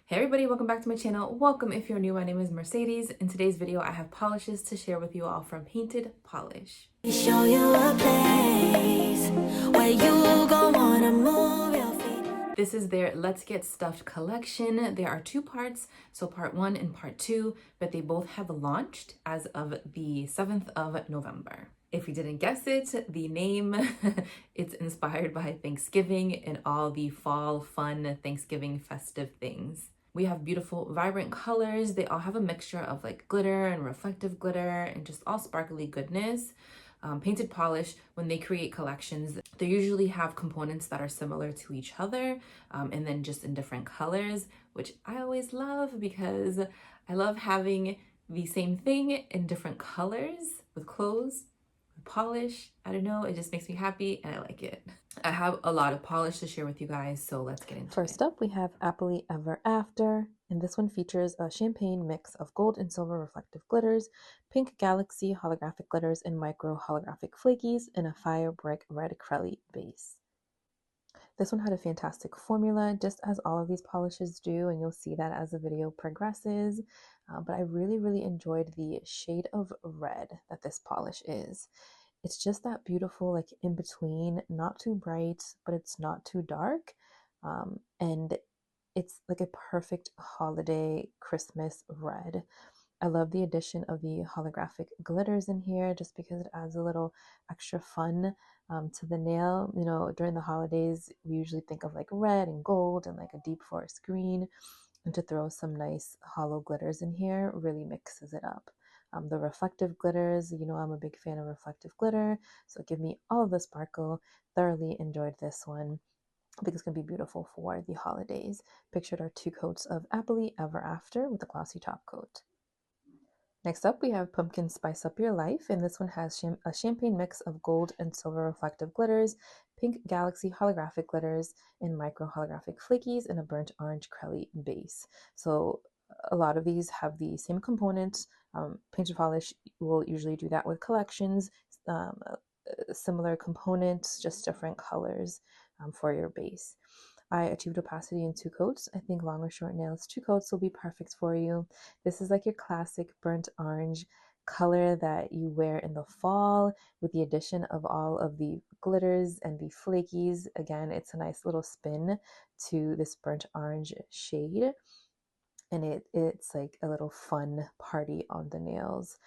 Hey everybody, welcome back to my channel. Welcome if you're new. My name is Mercedes. In today's video, I have polishes to share with you all from Painted Polish. Show you a place where you gon' wanna move your feet. This is their Let's Get Stuffed collection. There are two parts, so part 1 and part 2, but they both have launched as of the 7th of November. If you didn't guess it, the name, it's inspired by Thanksgiving and all the fall fun Thanksgiving festive things. We have beautiful, vibrant colors. They all have a mixture of like glitter and reflective glitter and just all sparkly goodness. Painted Polish, when they create collections, they usually have components that are similar to each other and then just in different colors, which I always love because I love having the same thing in different colors with clothes. Polish, I don't know, it just makes me happy and I like it. I have a lot of polish to share with you guys, so let's get into it. First up, we have Happily Ever After, and this one features a champagne mix of gold and silver reflective glitters, pink galaxy holographic glitters, and micro holographic flakies in a fire brick red acrylic base. This one had a fantastic formula, just as all of these polishes do, and you'll see that as the video progresses. But I really enjoyed the shade of red that this polish is. It's just that beautiful, like in between, not too bright, but it's not too dark. And it's like a perfect holiday Christmas red. I love the addition of the holographic glitters in here just because it adds a little extra fun to the nail. You know, during the holidays, we usually think of like red and gold and like a deep forest green. And to throw some nice hollow glitters in here really mixes it up. The reflective glitters, you know, I'm a big fan of reflective glitter, so give me all of the sparkle. Thoroughly enjoyed this one. I think it's going to be beautiful for the holidays. Pictured are two coats of Happily Ever After with a glossy top coat. Next up, we have Pumpkin Spice Up Your Life, and this one has a champagne mix of gold and silver reflective glitters, pink galaxy holographic glitters, and micro holographic flakies in a burnt orange crelly base. So a lot of these have the same components. Painted Polish will usually do that with collections, similar components, just different colors for your base. I achieved opacity in two coats. I think long or short nails, two coats will be perfect for you. This is like your classic burnt orange color that you wear in the fall with the addition of all of the glitters and the flakies. Again, it's a nice little spin to this burnt orange shade. And it's like a little fun party on the nails.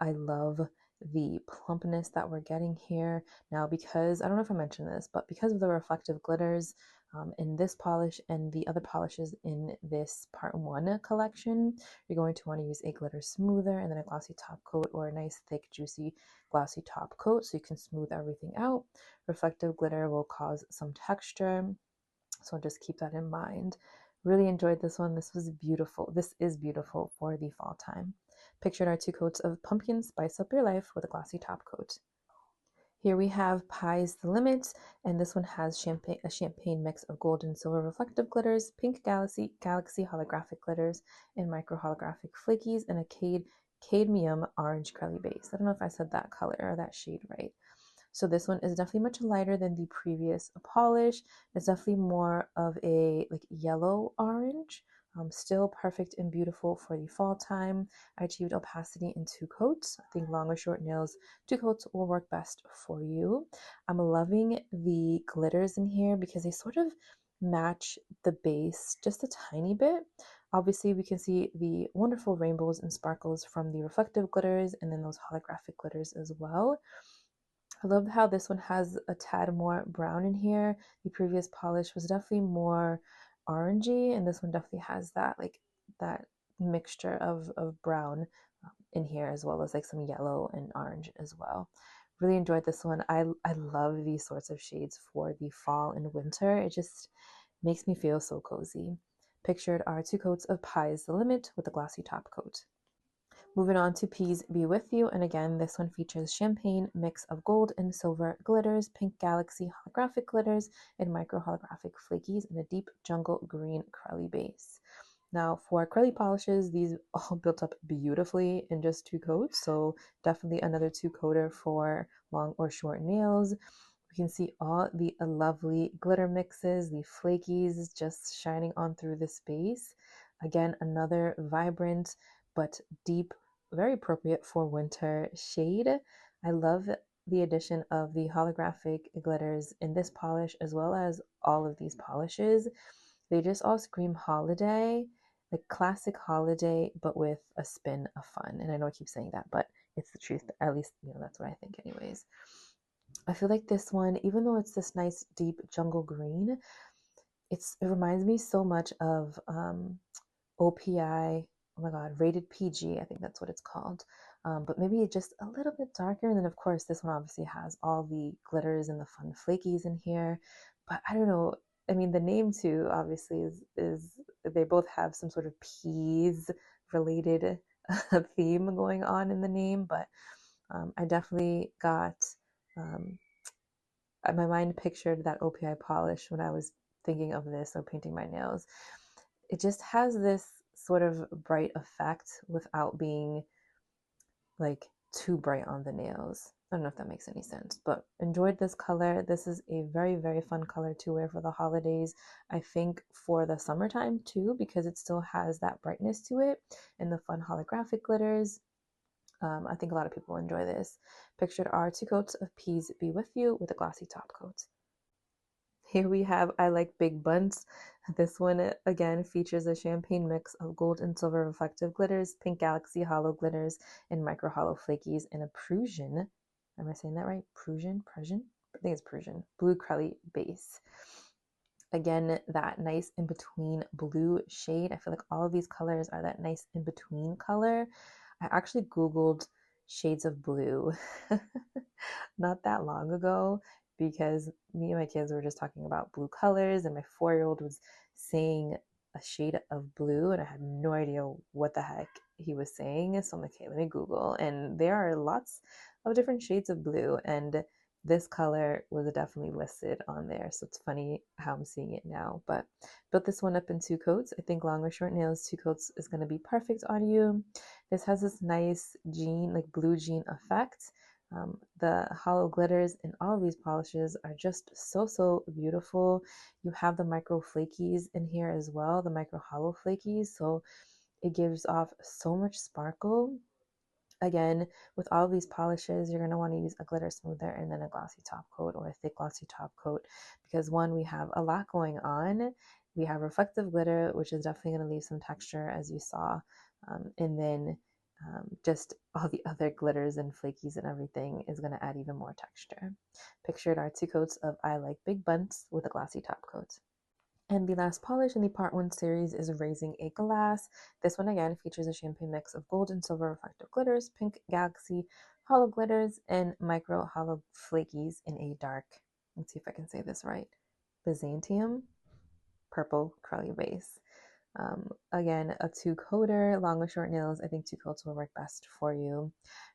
I love the plumpness that we're getting here. Now, because I don't know if I mentioned this, but because of the reflective glitters in this polish and the other polishes in this part 1 collection, you're going to want to use a glitter smoother and then a glossy top coat or a nice thick juicy glossy top coat so you can smooth everything out. Reflective glitter will cause some texture, so just keep that in mind. Really enjoyed this one. This was beautiful. This is beautiful for the fall time. Pictured are two coats of Pumpkin Spice Up Your Life with a glossy top coat. Here we have Pie's the Limit, and this one has a champagne mix of gold and silver reflective glitters, pink galaxy holographic glitters, and micro holographic flakies, and a cadmium orange crelly base. I don't know if I said that color or that shade right. So this one is definitely much lighter than the previous polish. It's definitely more of a like yellow orange. Still perfect and beautiful for the fall time. I achieved opacity in two coats. I think long or short nails, two coats will work best for you. I'm loving the glitters in here because they sort of match the base just a tiny bit. Obviously, we can see the wonderful rainbows and sparkles from the reflective glitters and then those holographic glitters as well. I love how this one has a tad more brown in here. The previous polish was definitely more orangey, and this one definitely has that like that mixture of brown in here, as well as like some yellow and orange as well. Really enjoyed this one. I love these sorts of shades for the fall and winter. It just makes me feel so cozy. Pictured are two coats of Pie's the Limit with a glossy top coat. Moving on to Peas Be With You, and again, this one features champagne mix of gold and silver glitters, pink galaxy holographic glitters, and micro holographic flakies in a deep jungle green crelly base. Now, for crelly polishes, these all built up beautifully in just two coats, so definitely another two coater for long or short nails. We can see all the lovely glitter mixes, the flakies just shining on through this base. Again, another vibrant but deep, very appropriate for winter shade. I love the addition of the holographic glitters in this polish as well as all of these polishes. They just all scream holiday, like classic holiday, but with a spin of fun. And I know I keep saying that, but it's the truth. At least, that's what I think anyways. I feel like this one, even though it's this nice deep jungle green, it reminds me so much of OPI. Oh my god, rated PG, I think that's what it's called. But maybe just a little bit darker. And then of course this one obviously has all the glitters and the fun flakies in here. But I don't know. I mean, the name too obviously is they both have some sort of peas related theme going on in the name. But I definitely got um, my mind pictured that OPI polish when I was thinking of this or painting my nails. It just has this sort of bright effect without being like too bright on the nails. I don't know if that makes any sense, but enjoyed this color. This is a very, very fun color to wear for the holidays. I think for the summertime too, because it still has that brightness to it and the fun holographic glitters. I think a lot of people enjoy this. Pictured are 2 coats of Peas Be With You with a glossy top coat. Here we have I Like Big Buns. This one again features a champagne mix of gold and silver reflective glitters, pink galaxy hollow glitters, and micro hollow flakies, and a Prussian, am I saying that right? Prussian? I think it's Prussian. Blue Crelly base. Again, that nice in between blue shade. I feel like all of these colors are that nice in between color. I actually Googled shades of blue not that long ago because me and my kids were just talking about blue colors, and my 4-year-old was saying a shade of blue, and I had no idea what the heck he was saying. So I'm like, okay, let me Google. And there are lots of different shades of blue, and this color was definitely listed on there. So it's funny how I'm seeing it now. But built this one up in 2 coats. I think long or short nails, 2 coats is going to be perfect on you. This has this nice jean, like blue jean effect. The hollow glitters in all of these polishes are just so beautiful. You have the micro flakies in here as well, the micro hollow flakies. So it gives off so much sparkle. Again, with all of these polishes, you're going to want to use a glitter smoother and then a glossy top coat or a thick glossy top coat because one, we have a lot going on. We have reflective glitter, which is definitely going to leave some texture as you saw. And then just all the other glitters and flakies and everything is going to add even more texture. Pictured are 2 coats of I Like Big Buns with a glossy top coat. And the last polish in the part 1 series is Raising a Glass. This one again features a champagne mix of gold and silver reflective glitters, pink galaxy hollow glitters, and micro hollow flakies in a dark, let's see if I can say this right, Byzantium purple curly base. Again, a 2-coater, long or short nails. I think 2 coats will work best for you.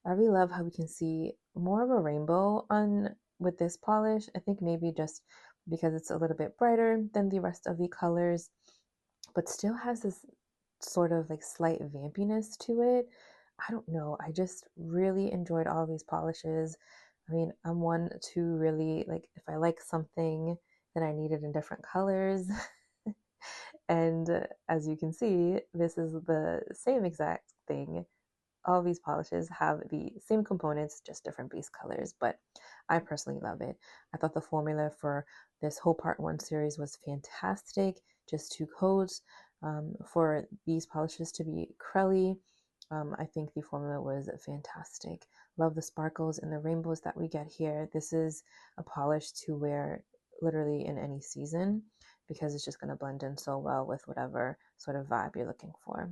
I really love how we can see more of a rainbow on with this polish. I think maybe just because it's a little bit brighter than the rest of the colors, but still has this sort of like slight vampiness to it. I don't know. I just really enjoyed all of these polishes. I mean, I'm one to really like if I like something, then I need it in different colors. And as you can see, this is the same exact thing. All these polishes have the same components, just different base colors, but I personally love it. I thought the formula for this whole part 1 series was fantastic. Just 2 coats. For these polishes to be crelly, I think the formula was fantastic. Love the sparkles and the rainbows that we get here. This is a polish to wear literally in any season because it's just going to blend in so well with whatever sort of vibe you're looking for.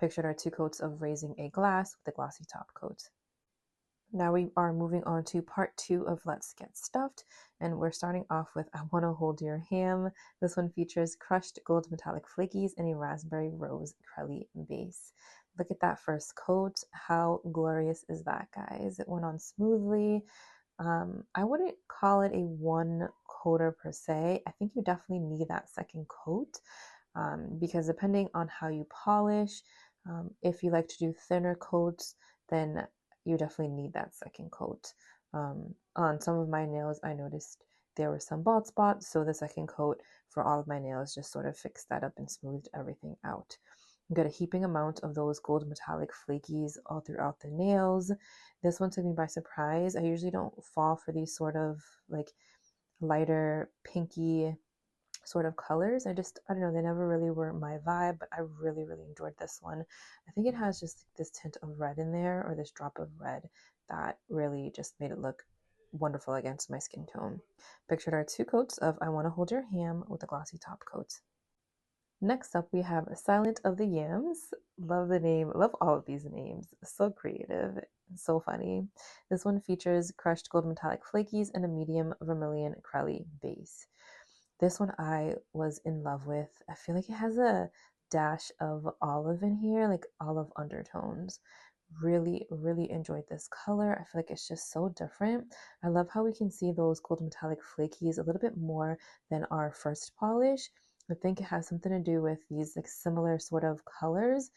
Pictured are 2 coats of Raising a Glass with a glossy top coat. Now we are moving on to part 2 of Let's Get Stuffed, and we're starting off with I Wanna Hold Your Ham. This one features crushed gold metallic flakies and a raspberry rose crelly base. Look at that first coat. How glorious is that, guys? It went on smoothly. I wouldn't call it a 1-coater per se. I think you definitely need that second coat because depending on how you polish, if you like to do thinner coats, then you definitely need that second coat. On some of my nails, I noticed there were some bald spots, so the second coat for all of my nails just sort of fixed that up and smoothed everything out. Got a heaping amount of those gold metallic flakies all throughout the nails. This one took me by surprise. I usually don't fall for these sort of like lighter pinky sort of colors. I don't know, they never really were my vibe, but I really, really enjoyed this one. I think it has just this tint of red in there, or this drop of red, that really just made it look wonderful against my skin tone. Pictured are 2 coats of I Wanna Hold Your Ham with a glossy top coat. Next up, we have Silent of the Yams. Love the name. Love all of these names. So creative. So funny. This one features crushed gold metallic flakies and a medium vermilion crelly base. This one I was in love with. I feel like it has a dash of olive in here, like olive undertones. Really, really enjoyed this color. I feel like it's just so different. I love how we can see those gold metallic flakies a little bit more than our first polish. I think it has something to do with these like similar sort of colors,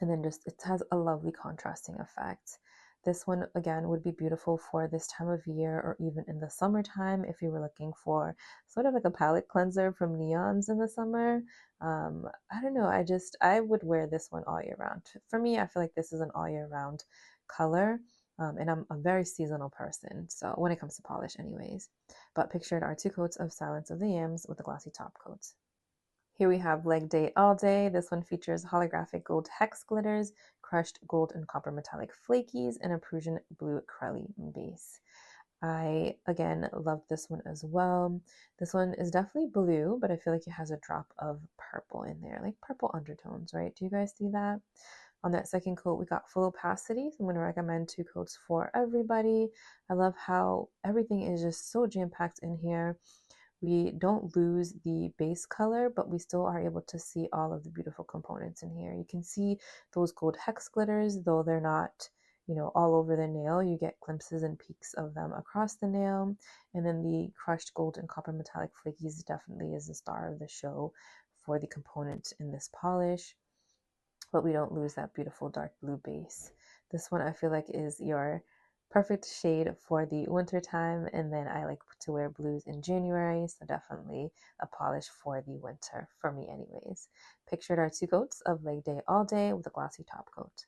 and then just it has a lovely contrasting effect. This one again would be beautiful for this time of year or even in the summertime if you were looking for sort of like a palette cleanser from neons in the summer. I don't know, I would wear this one all year round. For me, I feel like this is an all year round color. And I'm a very seasonal person, so when it comes to polish anyways. But pictured are 2 coats of Silence of the Yams with a glossy top coat. Here we have Leg Day All Day. This one features holographic gold hex glitters, crushed gold and copper metallic flakies, and a Prussian blue crelly base. I, again, love this one as well. This one is definitely blue, but I feel like it has a drop of purple in there, like purple undertones, right? Do you guys see that? On that second coat, we got full opacity. So I'm going to recommend 2 coats for everybody. I love how everything is just so jam-packed in here. We don't lose the base color, but we still are able to see all of the beautiful components in here. You can see those gold hex glitters, though they're not, all over the nail. You get glimpses and peaks of them across the nail. And then the crushed gold and copper metallic flakies definitely is the star of the show for the component in this polish. But we don't lose that beautiful dark blue base. This one I feel like is your perfect shade for the winter time, and then I like to wear blues in January, so definitely a polish for the winter for me anyways. Pictured are 2 coats of Leg Day All Day with a glossy top coat.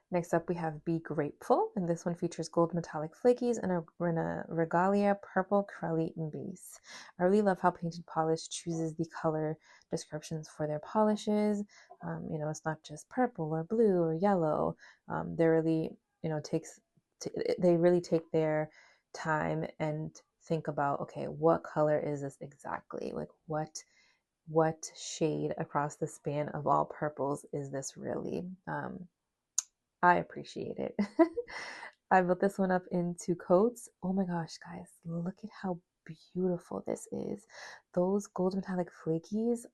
Next up, we have Be Grateful, and this one features gold metallic flakies and a regalia purple crelly base. I really love how Painted Polish chooses the color descriptions for their polishes. It's not just purple or blue or yellow. They really, they really take their time and think about, okay, what color is this exactly? Like what shade across the span of all purples is this really? I appreciate it. I built this one up in 2 coats. Oh my gosh, guys, look at how beautiful this is. Those gold metallic flakies,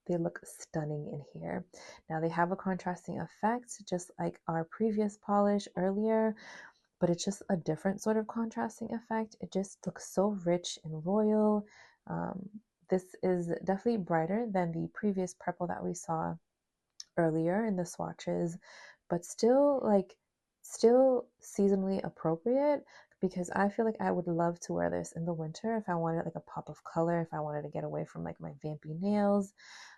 they look stunning in here. Now they have a contrasting effect, just like our previous polish earlier, but it's just a different sort of contrasting effect. It just looks so rich and royal. This is definitely brighter than the previous purple that we saw earlier in the swatches, but still seasonally appropriate, because I feel like I would love to wear this in the winter if I wanted like a pop of color, if I wanted to get away from like my vampy nails.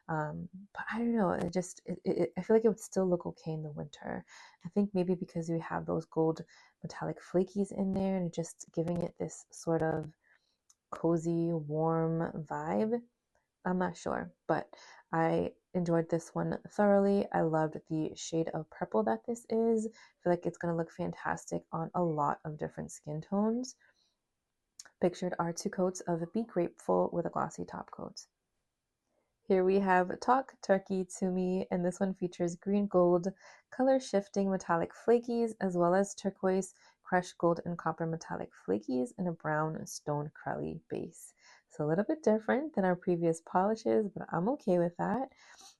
But I don't know, I feel like it would still look okay in the winter. I think maybe because we have those gold metallic flakies in there and just giving it this sort of cozy, warm vibe. I'm not sure, but I enjoyed this one thoroughly. I loved the shade of purple that this is. I feel like it's going to look fantastic on a lot of different skin tones. Pictured are 2 coats of Be Grateful with a glossy top coat. Here we have Talk Turkey Tumi, and this one features green gold, color shifting metallic flakies, as well as turquoise, crushed gold and copper metallic flakies, and a brown stone crelly base. It's a little bit different than our previous polishes, but I'm okay with that.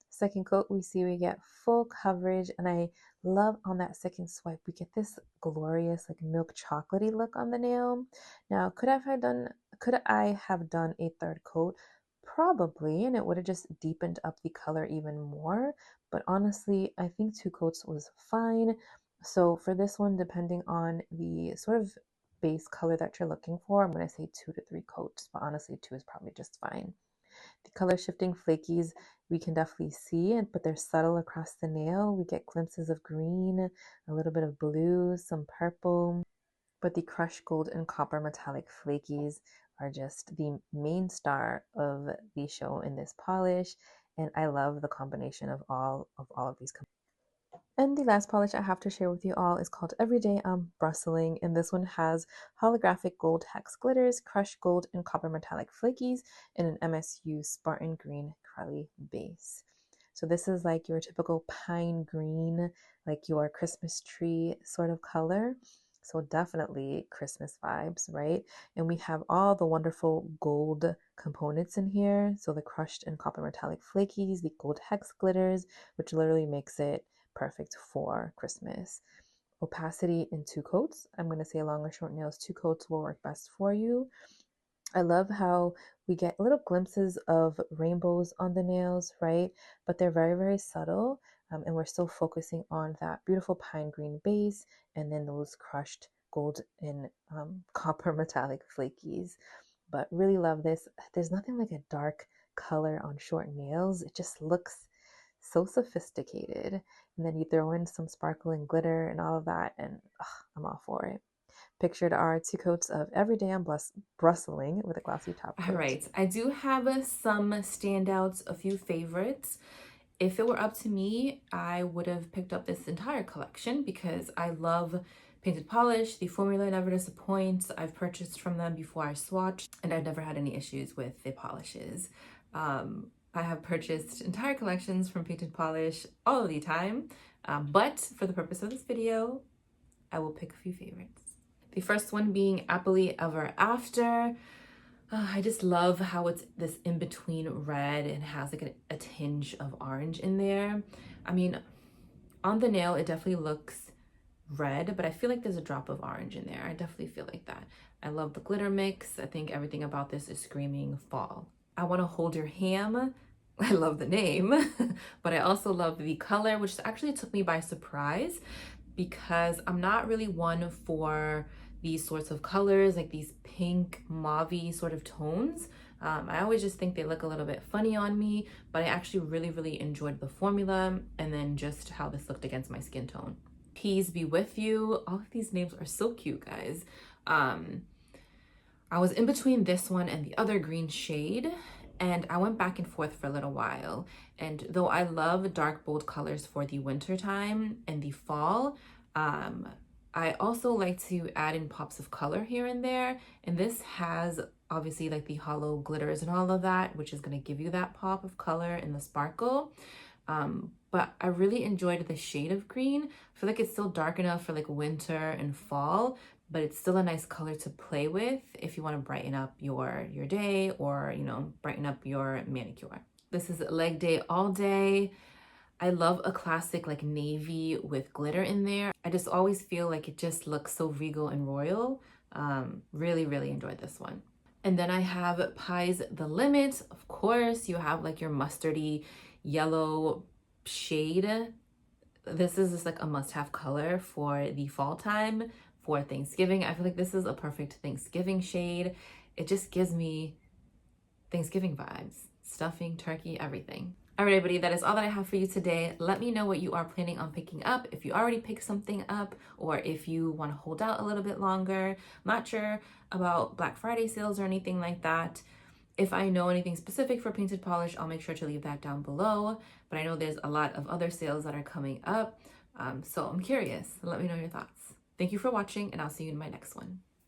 Second coat, we get full coverage, and I love on that second swipe, we get this glorious like milk chocolatey look on the nail. Now, could I have done a 3rd coat? Probably, and it would have just deepened up the color even more. But honestly, I think 2 coats was fine. So for this one, depending on the sort of base color that you're looking for, I'm going to say 2 to 3 coats, but honestly 2 is probably just fine. The color shifting flakies we can definitely see, but they're subtle across the nail. We get glimpses of green, a little bit of blue, some purple, but the crushed gold and copper metallic flakies are just the main star of the show in this polish, and I love the combination of all of these. And the last polish I have to share with you all is called Everyday Brustling, and this one has holographic gold hex glitters, crushed gold and copper metallic flakies, and an MSU Spartan Green Crelly base. So this is like your typical pine green, like your Christmas tree sort of color. So definitely Christmas vibes, right? And we have all the wonderful gold components in here. So the crushed and copper metallic flakies, the gold hex glitters, which literally makes it perfect for Christmas. Opacity in 2 coats. I'm going to say long or short nails, 2 coats will work best for you. I love how we get little glimpses of rainbows on the nails, right? But they're very, very subtle. And we're still focusing on that beautiful pine green base and then those crushed gold and copper metallic flakies. But really love this. There's nothing like a dark color on short nails. It just looks so sophisticated. And then you throw in some sparkling glitter and all of that, and I'm all for it. Pictured are 2 coats of Everyday Brustling with a glossy top coat. All right, I do have some standouts, a few favorites. If it were up to me, I would have picked up this entire collection because I love painted polish. The formula never disappoints. I've purchased from them before I swatched, and I've never had any issues with the polishes. I have purchased entire collections from Painted Polish all of the time, but for the purpose of this video, I will pick a few favorites. The first one being Happily Ever After. I just love how it's this in-between red and has like a tinge of orange in there. I mean, on the nail, it definitely looks red, but I feel like there's a drop of orange in there. I definitely feel like that. I love the glitter mix. I think everything about this is screaming fall. I Want to Hold Your Ham. I love the name, but I also love the color, which actually took me by surprise because I'm not really one for these sorts of colors, like these pink, mauve-y sort of tones. I always just think they look a little bit funny on me, but I actually really enjoyed the formula and then just how this looked against my skin tone. Peace Be With You. All of these names are so cute, guys. I was in between this one and the other green shade, and I went back and forth for a little while. And though I love dark, bold colors for the winter time and the fall, I also like to add in pops of color here and there. And this has obviously like the hollow glitters and all of that, which is going to give you that pop of color and the sparkle. But I really enjoyed the shade of green. I feel like it's still dark enough for like winter and fall, but it's still a nice color to play with if you want to brighten up your day or, you know, brighten up your manicure. This is Leg Day All Day. I love a classic like navy with glitter in there. I just always feel like it just looks so regal and royal. Really enjoyed this one. And then I have Pies The Limit. Of course, you have like your mustardy yellow shade. This is just like a must-have color for the fall time for Thanksgiving. I feel like this is a perfect Thanksgiving shade. It just gives me Thanksgiving vibes. Stuffing, turkey, everything. All right, everybody, that is all that I have for you today. Let me know what you are planning on picking up, if you already picked something up, or if you want to hold out a little bit longer. I'm not sure about Black Friday sales or anything like that. If I know anything specific for painted polish, I'll make sure to leave that down below. But I know there's a lot of other sales that are coming up. So I'm curious. Let me know your thoughts. Thank you for watching, and I'll see you in my next one.